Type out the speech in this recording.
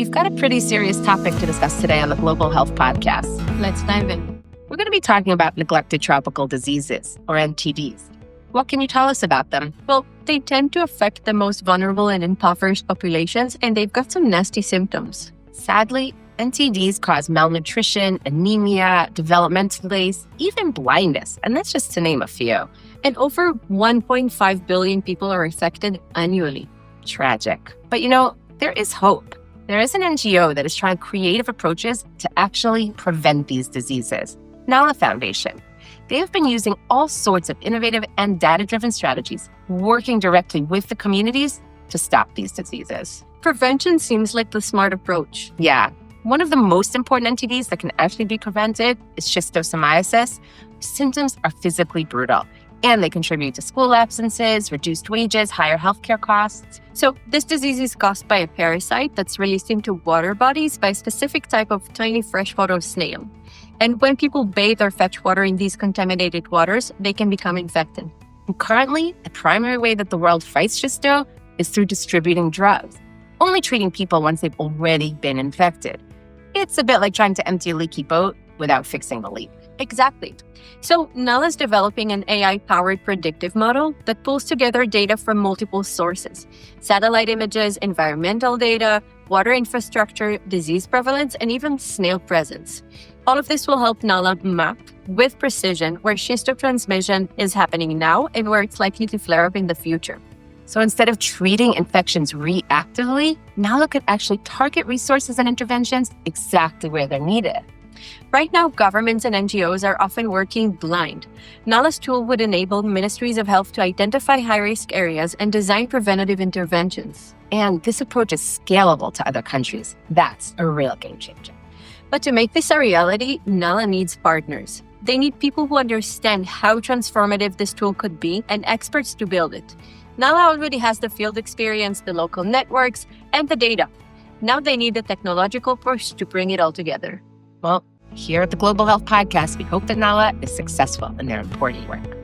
We've got a pretty serious topic to discuss today on the Global Health Podcast. Let's dive in. We're going to be talking about neglected tropical diseases, or NTDs. What can you tell us about them? Well, they tend to affect the most vulnerable and impoverished populations, and they've got some nasty symptoms. Sadly, NTDs cause malnutrition, anemia, developmental delays, even blindness, and that's just to name a few. And over 1.5 billion people are affected annually. Tragic. But there is hope. There is an NGO that is trying creative approaches to actually prevent these diseases. NALA Foundation. They have been using all sorts of innovative and data-driven strategies, working directly with the communities to stop these diseases. Prevention seems like the smart approach. Yeah. One of the most important NTDs that can actually be prevented is schistosomiasis. Symptoms are physically brutal, and they contribute to school absences, reduced wages, higher healthcare costs. So this disease is caused by a parasite that's released into water bodies by a specific type of tiny freshwater snail. And when people bathe or fetch water in these contaminated waters, they can become infected. And currently, the primary way that the world fights schisto is through distributing drugs, only treating people once they've already been infected. It's a bit like trying to empty a leaky boat without fixing the leak. Exactly. So NALA is developing an AI-powered predictive model that pulls together data from multiple sources: satellite images, environmental data, water infrastructure, disease prevalence, and even snail presence. All of this will help NALA map with precision where schistotransmission is happening now and where it's likely to flare up in the future. So instead of treating infections reactively, NALA could actually target resources and interventions exactly where they're needed. Right now, governments and NGOs are often working blind. NALA's tool would enable ministries of health to identify high-risk areas and design preventative interventions. And this approach is scalable to other countries. That's a real game changer. But to make this a reality, NALA needs partners. They need people who understand how transformative this tool could be and experts to build it. NALA already has the field experience, the local networks, and the data. Now they need the technological push to bring it all together. Well, here at the Global Health Podcast, we hope that NALA is successful in their important work.